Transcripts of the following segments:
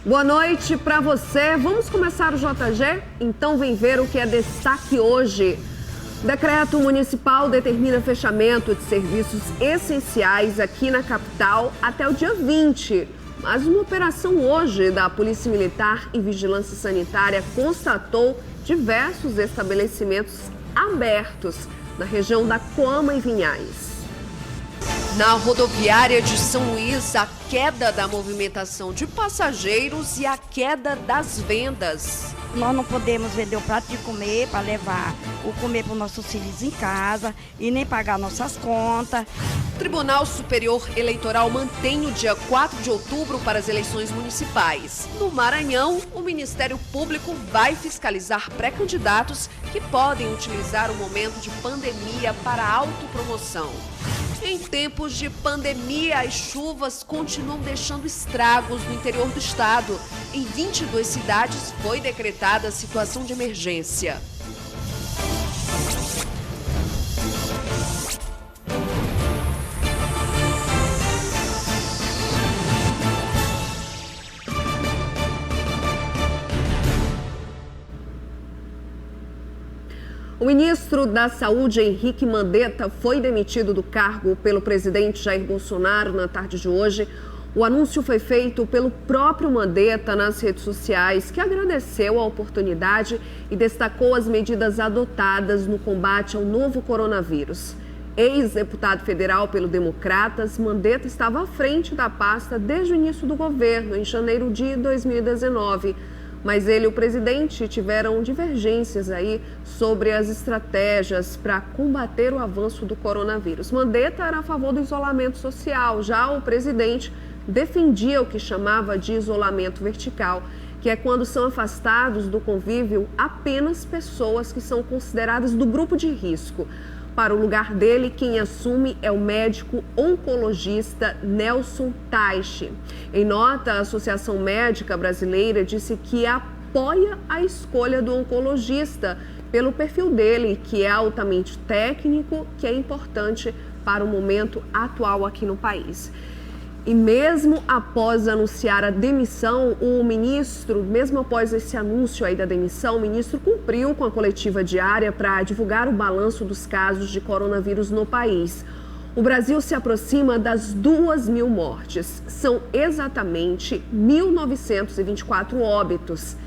Boa noite para você. Vamos começar o JG? Então vem ver o que é destaque hoje. Decreto municipal determina fechamento de serviços essenciais aqui na capital até o dia 20. Mas uma operação hoje da Polícia Militar e Vigilância Sanitária constatou diversos estabelecimentos abertos na região da Coama e Vinhais. Na rodoviária de São Luís, a queda da movimentação de passageiros e a queda das vendas. Nós não podemos vender o prato de comer para levar o comer para os nossos filhos em casa e nem pagar nossas contas. O Tribunal Superior Eleitoral mantém o dia 4 de outubro para as eleições municipais. No Maranhão, o Ministério Público vai fiscalizar pré-candidatos que podem utilizar o momento de pandemia para autopromoção. Em tempos de pandemia, as chuvas continuam deixando estragos no interior do estado. Em 22 cidades foi decretada a situação de emergência. O ministro da Saúde, Henrique Mandetta, foi demitido do cargo pelo presidente Jair Bolsonaro na tarde de hoje. O anúncio foi feito pelo próprio Mandetta nas redes sociais, que agradeceu a oportunidade e destacou as medidas adotadas no combate ao novo coronavírus. Ex-deputado federal pelo Democratas, Mandetta estava à frente da pasta desde o início do governo, em janeiro de 2019. Mas ele e o presidente tiveram divergências aí sobre as estratégias para combater o avanço do coronavírus. Mandetta era a favor do isolamento social, já o presidente defendia o que chamava de isolamento vertical, que é quando são afastados do convívio apenas pessoas que são consideradas do grupo de risco. Para o lugar dele, quem assume é o médico oncologista Nelson Teich. Em nota, a Associação Médica Brasileira disse que apoia a escolha do oncologista pelo perfil dele, que é altamente técnico, que é importante para o momento atual aqui no país. E mesmo após anunciar a demissão, o ministro, mesmo após esse anúncio aí da demissão, o ministro cumpriu com a coletiva diária para divulgar o balanço dos casos de coronavírus no país. O Brasil se aproxima das 2.000 mortes. São exatamente 1.924 óbitos,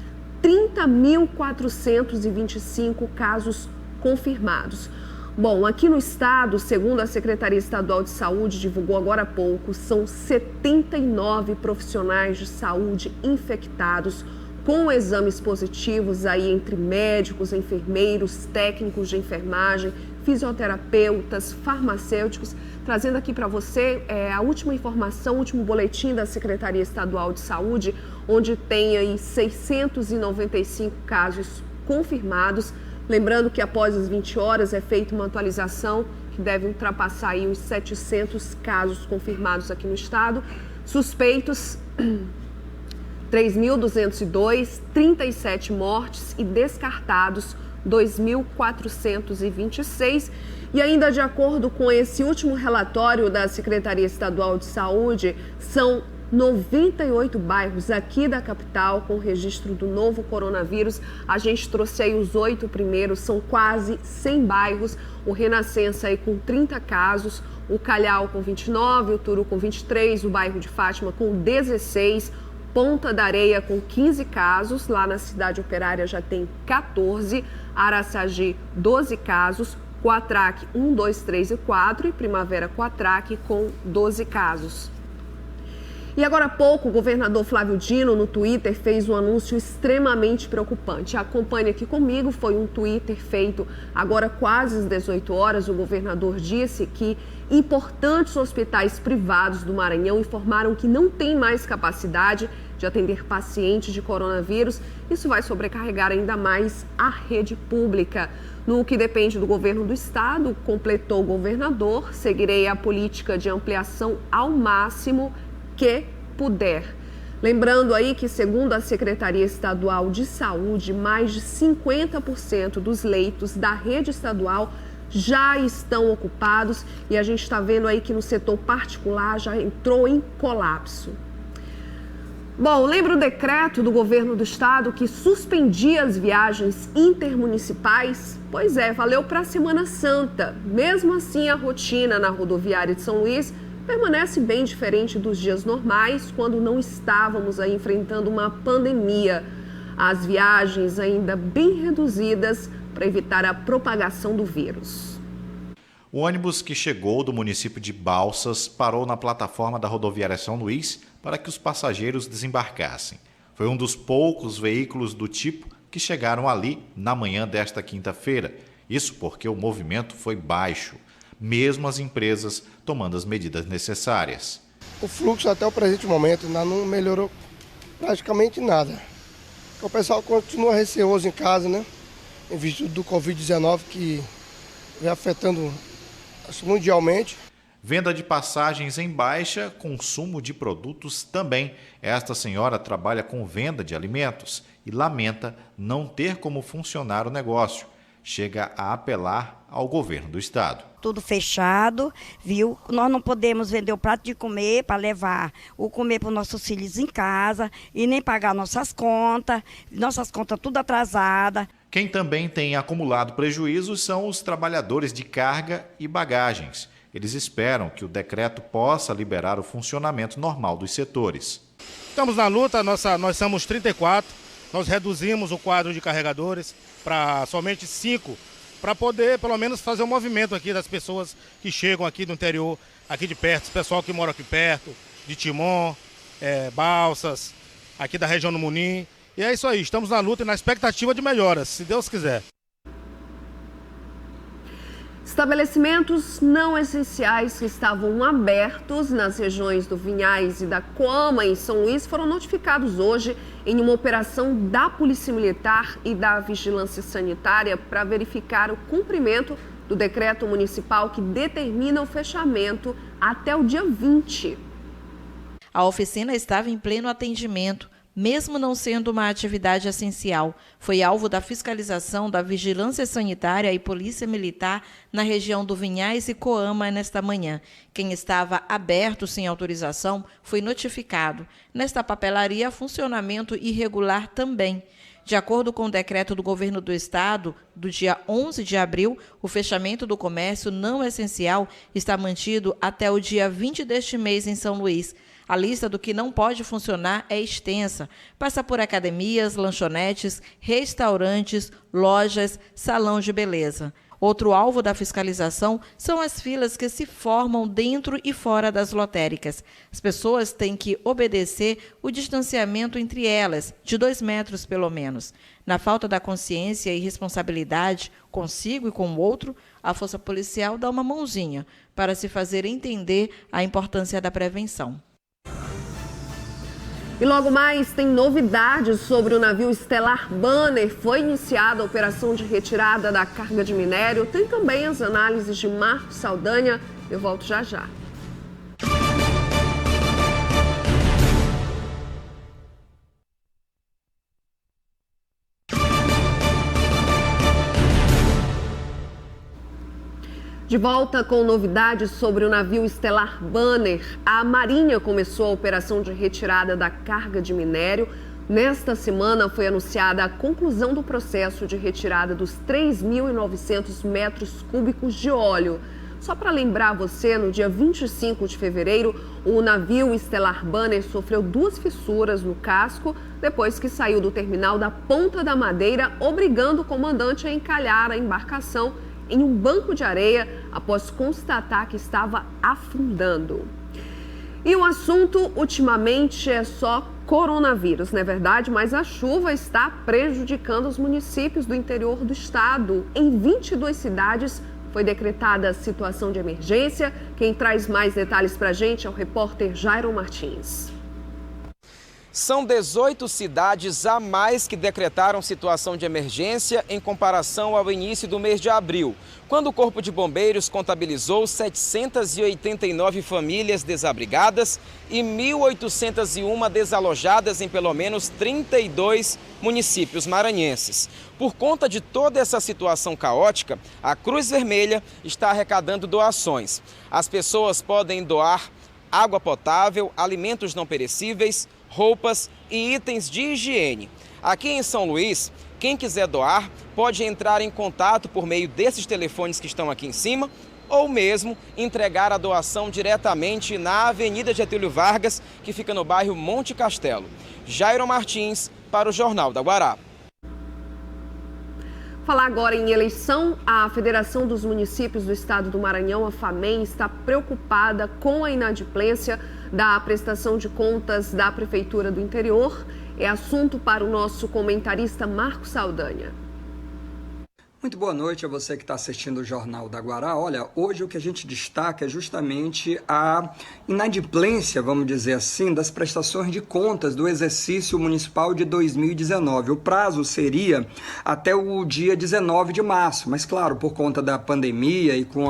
30.425 casos confirmados. Bom, aqui no estado, segundo a Secretaria Estadual de Saúde, divulgou agora há pouco, são 79 profissionais de saúde infectados com exames positivos aí entre médicos, enfermeiros, técnicos de enfermagem, fisioterapeutas, farmacêuticos. Trazendo aqui para você a última informação, o último boletim da Secretaria Estadual de Saúde, onde tem aí 695 casos confirmados. Lembrando que após as 20 horas é feita uma atualização que deve ultrapassar aí os 700 casos confirmados aqui no estado. Suspeitos, 3.202, 37 mortes e descartados, 2.426. E ainda de acordo com esse último relatório da Secretaria Estadual de Saúde, são 98 bairros aqui da capital com registro do novo coronavírus. A gente trouxe aí os 8 primeiros, são quase 100 bairros. O Renascença aí com 30 casos, o Calhau com 29, o Turu com 23, o bairro de Fátima com 16, Ponta da Areia com 15 casos, lá na Cidade Operária já tem 14, Araçagi 12 casos, Quatraque 1, 2, 3 e 4 e Primavera Quatraque com 12 casos. E agora há pouco, o governador Flávio Dino, no Twitter, fez um anúncio extremamente preocupante. Acompanhe aqui comigo, foi um Twitter feito agora quase às 18 horas. O governador disse que importantes hospitais privados do Maranhão informaram que não tem mais capacidade de atender pacientes de coronavírus. Isso vai sobrecarregar ainda mais a rede pública. No que depende do governo do estado, completou o governador, seguirei a política de ampliação ao máximo que puder. Lembrando aí que, segundo a Secretaria Estadual de Saúde, mais de 50% dos leitos da rede estadual já estão ocupados e a gente está vendo aí que no setor particular já entrou em colapso. Bom, lembra o decreto do governo do estado que suspendia as viagens intermunicipais? Pois é, valeu para a Semana Santa. Mesmo assim, a rotina na rodoviária de São Luís permanece bem diferente dos dias normais, quando não estávamos aí enfrentando uma pandemia. As viagens ainda bem reduzidas para evitar a propagação do vírus. O ônibus que chegou do município de Balsas parou na plataforma da rodoviária São Luís para que os passageiros desembarcassem. Foi um dos poucos veículos do tipo que chegaram ali na manhã desta quinta-feira. Isso porque o movimento foi baixo, mesmo as empresas tomando as medidas necessárias. O fluxo até o presente momento ainda não melhorou praticamente nada. O pessoal continua receoso em casa, né? Em virtude do Covid-19 que vem afetando mundialmente. Venda de passagens em baixa, consumo de produtos também. Esta senhora trabalha com venda de alimentos e lamenta não ter como funcionar o negócio. Chega a apelar ao governo do estado. Tudo fechado, viu? Nós não podemos vender o prato de comer para levar o comer para os nossos filhos em casa e nem pagar nossas contas tudo atrasadas. Quem também tem acumulado prejuízos são os trabalhadores de carga e bagagens. Eles esperam que o decreto possa liberar o funcionamento normal dos setores. Estamos na luta, nós somos 34, nós reduzimos o quadro de carregadores para somente 5, para poder pelo menos fazer um movimento aqui das pessoas que chegam aqui do interior, aqui de perto, esse pessoal que mora aqui perto, de Timon, Balsas, aqui da região do Munim. E é isso aí, estamos na luta e na expectativa de melhoras, se Deus quiser. Estabelecimentos não essenciais que estavam abertos nas regiões do Vinhais e da Coama, em São Luís, foram notificados hoje em uma operação da Polícia Militar e da Vigilância Sanitária para verificar o cumprimento do decreto municipal que determina o fechamento até o dia 20. A oficina estava em pleno atendimento, mesmo não sendo uma atividade essencial. Foi alvo da fiscalização da Vigilância Sanitária e Polícia Militar na região do Vinhais e Coama nesta manhã. Quem estava aberto sem autorização foi notificado. Nesta papelaria, funcionamento irregular também. De acordo com o decreto do governo do estado, do dia 11 de abril, o fechamento do comércio não essencial está mantido até o dia 20 deste mês em São Luís. A lista do que não pode funcionar é extensa. Passa por academias, lanchonetes, restaurantes, lojas, salão de beleza. Outro alvo da fiscalização são as filas que se formam dentro e fora das lotéricas. As pessoas têm que obedecer o distanciamento entre elas, de 2 metros pelo menos. Na falta da consciência e responsabilidade consigo e com o outro, a força policial dá uma mãozinha para se fazer entender a importância da prevenção. E logo mais tem novidades sobre o navio Stellar Banner. Foi iniciada a operação de retirada da carga de minério. Tem também as análises de Marcos Saldanha. Eu volto já já. De volta com novidades sobre o navio Stellar Banner, a Marinha começou a operação de retirada da carga de minério. Nesta semana foi anunciada a conclusão do processo de retirada dos 3.900 metros cúbicos de óleo. Só para lembrar você, no dia 25 de fevereiro, o navio Stellar Banner sofreu 2 fissuras no casco depois que saiu do terminal da Ponta da Madeira, obrigando o comandante a encalhar a embarcação em um banco de areia após constatar que estava afundando. E o assunto ultimamente é só coronavírus, não é verdade? Mas a chuva está prejudicando os municípios do interior do estado. Em 22 cidades foi decretada situação de emergência. Quem traz mais detalhes para a gente é o repórter Jairo Martins. São 18 cidades a mais que decretaram situação de emergência em comparação ao início do mês de abril, quando o Corpo de Bombeiros contabilizou 789 famílias desabrigadas e 1.801 desalojadas em pelo menos 32 municípios maranhenses. Por conta de toda essa situação caótica, a Cruz Vermelha está arrecadando doações. As pessoas podem doar água potável, alimentos não perecíveis, roupas e itens de higiene. Aqui em São Luís, quem quiser doar pode entrar em contato por meio desses telefones que estão aqui em cima ou mesmo entregar a doação diretamente na Avenida Getúlio Vargas, que fica no bairro Monte Castelo. Jairo Martins, para o Jornal da Guará. Falar agora em eleição, a Federação dos Municípios do Estado do Maranhão, a FAMEM, está preocupada com a inadimplência da prestação de contas da Prefeitura do Interior. É assunto para o nosso comentarista Marcos Saldanha. Muito boa noite a você que está assistindo o Jornal da Guará. Olha, hoje o que a gente destaca é justamente a inadimplência, vamos dizer assim, das prestações de contas do exercício municipal de 2019. O prazo seria até o dia 19 de março, mas claro, por conta da pandemia e com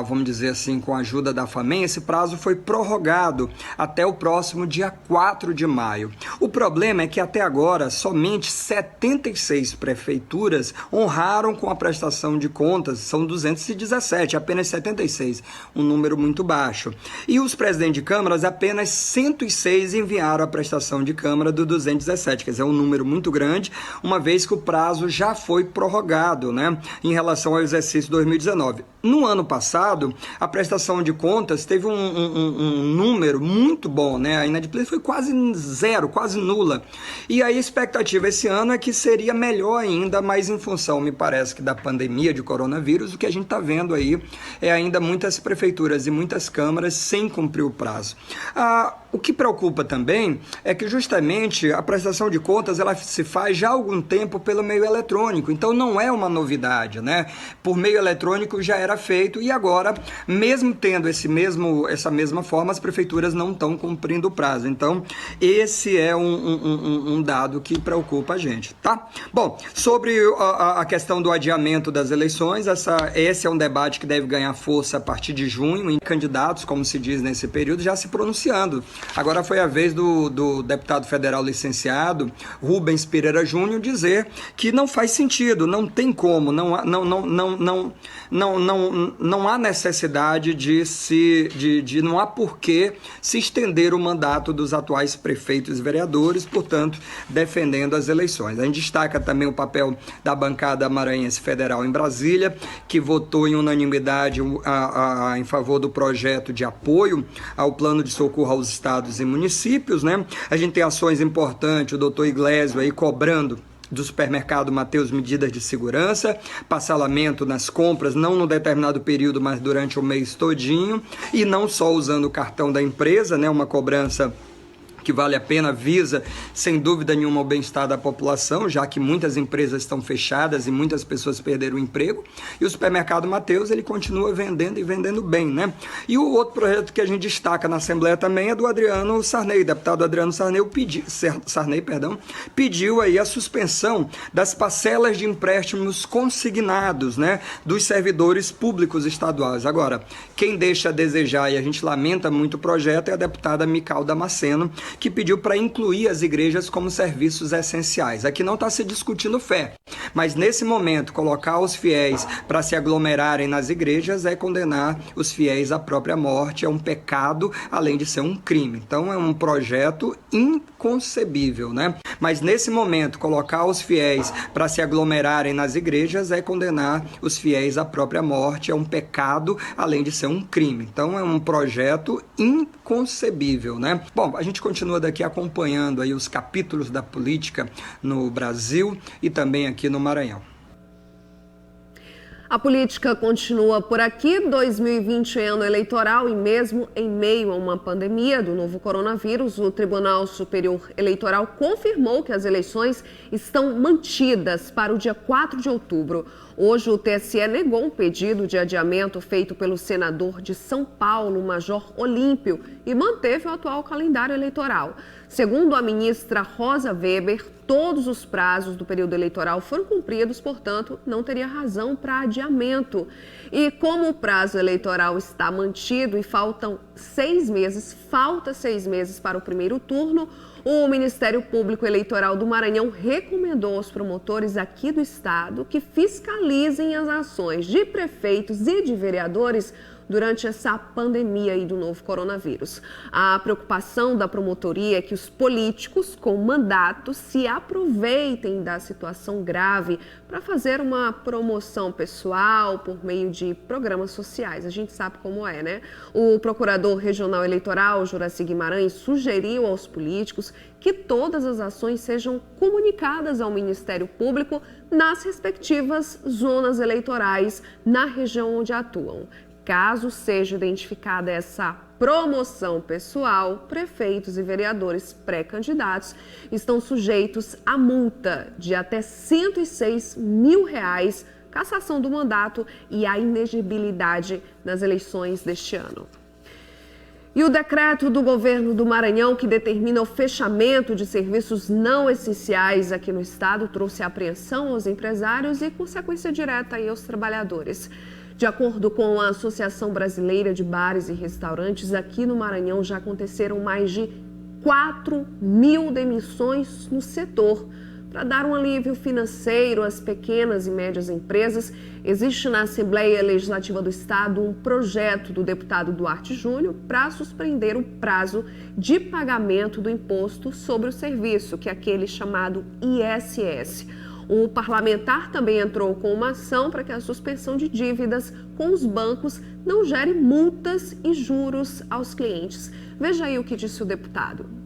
vamos dizer assim, com a ajuda da FAMEM, esse prazo foi prorrogado até o próximo dia 4 de maio. O problema é que até agora somente 76 prefeituras honraram com a prestação de contas, são 217, apenas 76, um número muito baixo. E os presidentes de câmaras, apenas 106 enviaram a prestação de câmara do 217, quer dizer, é um número muito grande, uma vez que o prazo já foi prorrogado, né, em relação ao exercício 2019. No ano passado, a prestação de contas teve um número muito bom, né? A inadimplência foi quase zero, quase nula. E a expectativa esse ano é que seria melhor ainda, mas em função, me parece, que da pandemia de coronavírus, o que a gente está vendo aí é ainda muitas prefeituras e muitas câmaras sem cumprir o prazo. O que preocupa também é que justamente a prestação de contas ela se faz já há algum tempo pelo meio eletrônico, então não é uma novidade, né? Por meio eletrônico já era feito e agora, mesmo tendo essa mesma forma, as prefeituras não estão cumprindo o prazo. Então, esse é um dado que preocupa a gente, tá? Bom, sobre a questão do adiamento das eleições, esse é um debate que deve ganhar força a partir de junho, em candidatos, como se diz nesse período, já se pronunciando. Agora foi a vez do deputado federal licenciado Rubens Pereira Júnior dizer que não faz sentido, não tem como, não há necessidade não há porquê se estender o mandato dos atuais prefeitos e vereadores, portanto, defendendo as eleições. A gente destaca também o papel da bancada maranhense federal em Brasília, que votou em unanimidade em favor do projeto de apoio ao plano de socorro aos estados e municípios, né? A gente tem ações importantes, o doutor Iglesio aí cobrando do supermercado Mateus medidas de segurança, parcelamento nas compras, não num determinado período, mas durante o mês todinho, e não só usando o cartão da empresa, né? Uma cobrança que vale a pena, visa, sem dúvida nenhuma, o bem-estar da população, já que muitas empresas estão fechadas e muitas pessoas perderam o emprego, e o supermercado Mateus, ele continua vendendo e vendendo bem, né? E o outro projeto que a gente destaca na Assembleia também é do Adriano Sarney, deputado Adriano Sarney, pediu aí a suspensão das parcelas de empréstimos consignados, né, dos servidores públicos estaduais. Agora, quem deixa a desejar, e a gente lamenta muito o projeto, é a deputada Mical Damasceno, que pediu para incluir as igrejas como serviços essenciais. Aqui não está se discutindo fé, mas nesse momento colocar os fiéis para se aglomerarem nas igrejas é condenar os fiéis à própria morte, é um pecado, além de ser um crime. Então é um projeto inconcebível, né? Mas nesse momento colocar os fiéis para se aglomerarem nas igrejas é condenar os fiéis à própria morte, é um pecado, além de ser um crime. Então é um projeto inconcebível, né? Bom, a gente continua daqui acompanhando aí os capítulos da política no Brasil e também aqui no Maranhão. A política continua por aqui. 2020 é ano eleitoral e mesmo em meio a uma pandemia do novo coronavírus, o Tribunal Superior Eleitoral confirmou que as eleições estão mantidas para o dia 4 de outubro. Hoje, o TSE negou um pedido de adiamento feito pelo senador de São Paulo, Major Olímpio, e manteve o atual calendário eleitoral. Segundo a ministra Rosa Weber, todos os prazos do período eleitoral foram cumpridos, portanto, não teria razão para adiamento. E como o prazo eleitoral está mantido e falta 6 meses para o primeiro turno, o Ministério Público Eleitoral do Maranhão recomendou aos promotores aqui do estado que fiscalizem as ações de prefeitos e de vereadores durante essa pandemia aí do novo coronavírus. A preocupação da promotoria é que os políticos com mandato se aproveitem da situação grave para fazer uma promoção pessoal por meio de programas sociais. A gente sabe como é, né? O procurador regional eleitoral, Juraci Guimarães, sugeriu aos políticos que todas as ações sejam comunicadas ao Ministério Público nas respectivas zonas eleitorais na região onde atuam. Caso seja identificada essa promoção pessoal, prefeitos e vereadores pré-candidatos estão sujeitos a multa de até R$106 mil, cassação do mandato e a inegibilidade nas eleições deste ano. E o decreto do governo do Maranhão, que determina o fechamento de serviços não essenciais aqui no estado, trouxe apreensão aos empresários e consequência direta aí aos trabalhadores. De acordo com a Associação Brasileira de Bares e Restaurantes, aqui no Maranhão já aconteceram mais de 4.000 demissões no setor. Para dar um alívio financeiro às pequenas e médias empresas, existe na Assembleia Legislativa do Estado um projeto do deputado Duarte Júnior para suspender o prazo de pagamento do imposto sobre o serviço, que é aquele chamado ISS. O parlamentar também entrou com uma ação para que a suspensão de dívidas com os bancos não gere multas e juros aos clientes. Veja aí o que disse o deputado.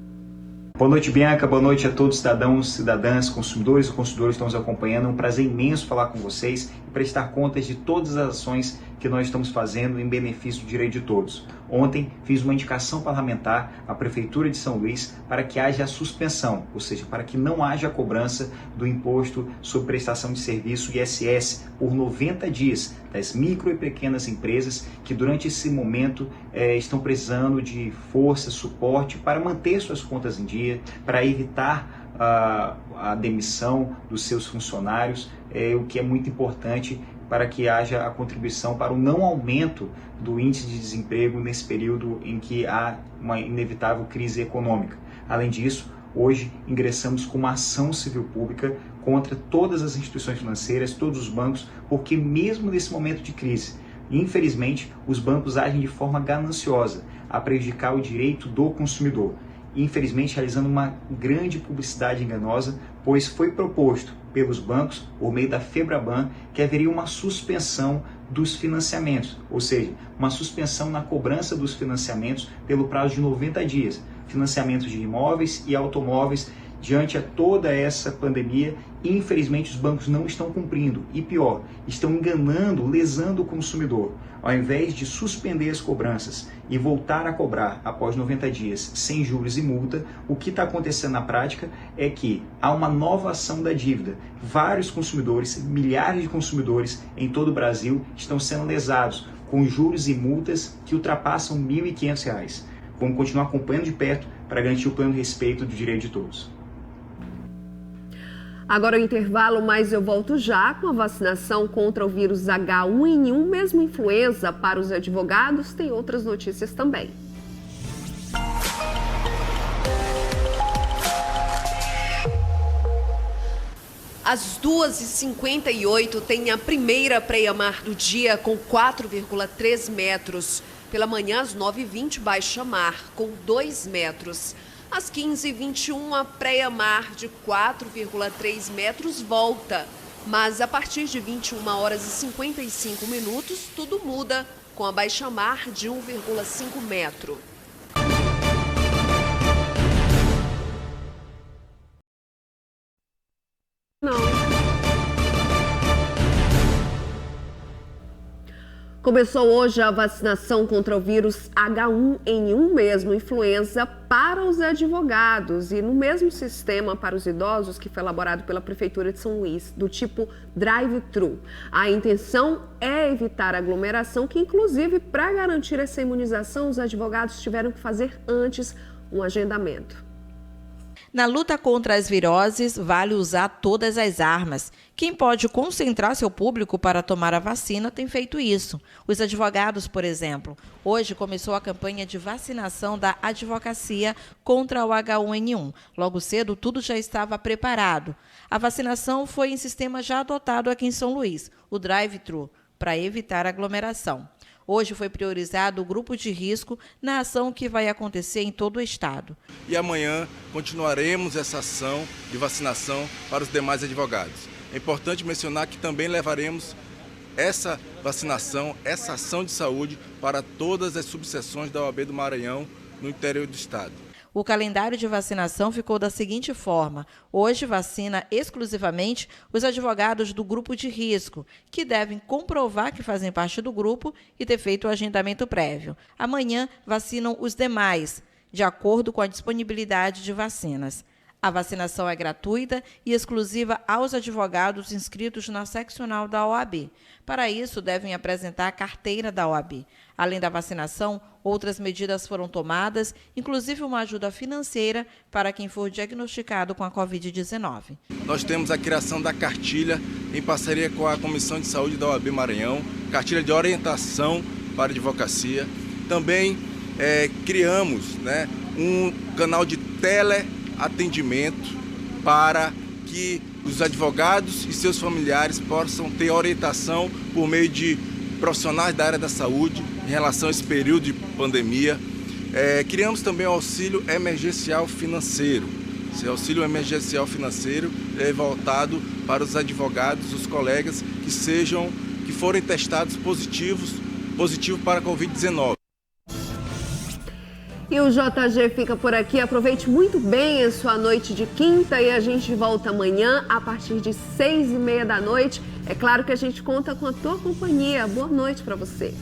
Boa noite, Bianca. Boa noite a todos, cidadãos, cidadãs, consumidores e consumidores que estão nos acompanhando. É um prazer imenso falar com vocês e prestar contas de todas as ações que nós estamos fazendo em benefício do direito de todos. Ontem fiz uma indicação parlamentar à Prefeitura de São Luís para que haja a suspensão, ou seja, para que não haja a cobrança do imposto sobre prestação de serviço ISS por 90 dias das micro e pequenas empresas que durante esse momento estão precisando de força, suporte para manter suas contas em dia, para evitar a demissão dos seus funcionários, o que é muito importante para que haja a contribuição para o não aumento do índice de desemprego nesse período em que há uma inevitável crise econômica. Além disso, hoje ingressamos com uma ação civil pública contra todas as instituições financeiras, todos os bancos, porque mesmo nesse momento de crise, infelizmente, os bancos agem de forma gananciosa a prejudicar o direito do consumidor. Infelizmente, realizando uma grande publicidade enganosa, pois foi proposto pelos bancos, por meio da FEBRABAN, que haveria uma suspensão dos financiamentos, ou seja, uma suspensão na cobrança dos financiamentos pelo prazo de 90 dias, financiamentos de imóveis e automóveis. Diante a toda essa pandemia, infelizmente os bancos não estão cumprindo e pior, estão enganando, lesando o consumidor. Ao invés de suspender as cobranças e voltar a cobrar após 90 dias sem juros e multa, o que está acontecendo na prática é que há uma nova ação da dívida. Vários consumidores, milhares de consumidores em todo o Brasil estão sendo lesados com juros e multas que ultrapassam R$ 1.500. Vamos continuar acompanhando de perto para garantir o pleno respeito do direito de todos. Agora o intervalo, mas eu volto já com a vacinação contra o vírus H1N1, mesmo influenza para os advogados. Tem outras notícias também. Às 2h58 tem a primeira praia-mar do dia com 4,3 metros. Pela manhã, às 9h20, baixa-mar com 2 metros. Às 15h21, a praia-mar de 4,3 metros volta. Mas a partir de 21h55, tudo muda com a baixa-mar de 1,5 metro. Começou hoje a vacinação contra o vírus H1N1, mesmo influenza, para os advogados e no mesmo sistema para os idosos que foi elaborado pela Prefeitura de São Luís, do tipo drive-thru. A intenção é evitar aglomeração, que inclusive para garantir essa imunização, os advogados tiveram que fazer antes um agendamento. Na luta contra as viroses, vale usar todas as armas. Quem pode concentrar seu público para tomar a vacina tem feito isso. Os advogados, por exemplo. Hoje começou a campanha de vacinação da advocacia contra o H1N1. Logo cedo, tudo já estava preparado. A vacinação foi em sistema já adotado aqui em São Luís, o drive-thru, para evitar aglomeração. Hoje foi priorizado o grupo de risco na ação que vai acontecer em todo o estado. E amanhã continuaremos essa ação de vacinação para os demais advogados. É importante mencionar que também levaremos essa vacinação, essa ação de saúde para todas as subseções da OAB do Maranhão no interior do estado. O calendário de vacinação ficou da seguinte forma: hoje vacina exclusivamente os advogados do grupo de risco, que devem comprovar que fazem parte do grupo e ter feito o agendamento prévio. Amanhã vacinam os demais, de acordo com a disponibilidade de vacinas. A vacinação é gratuita e exclusiva aos advogados inscritos na seccional da OAB. Para isso, devem apresentar a carteira da OAB. Além da vacinação, outras medidas foram tomadas, inclusive uma ajuda financeira para quem for diagnosticado com a Covid-19. Nós temos a criação da cartilha em parceria com a Comissão de Saúde da OAB Maranhão, cartilha de orientação para a advocacia. Também criamos um canal de teleatendimento para que os advogados e seus familiares possam ter orientação por meio de profissionais da área da saúde em relação a esse período de pandemia. Criamos também o auxílio emergencial financeiro. Esse auxílio emergencial financeiro é voltado para os advogados, os colegas que forem testados positivo para a Covid-19. E o JG fica por aqui. Aproveite muito bem a sua noite de quinta e a gente volta amanhã a partir de 6h30 da noite. É claro que a gente conta com a tua companhia. Boa noite para você.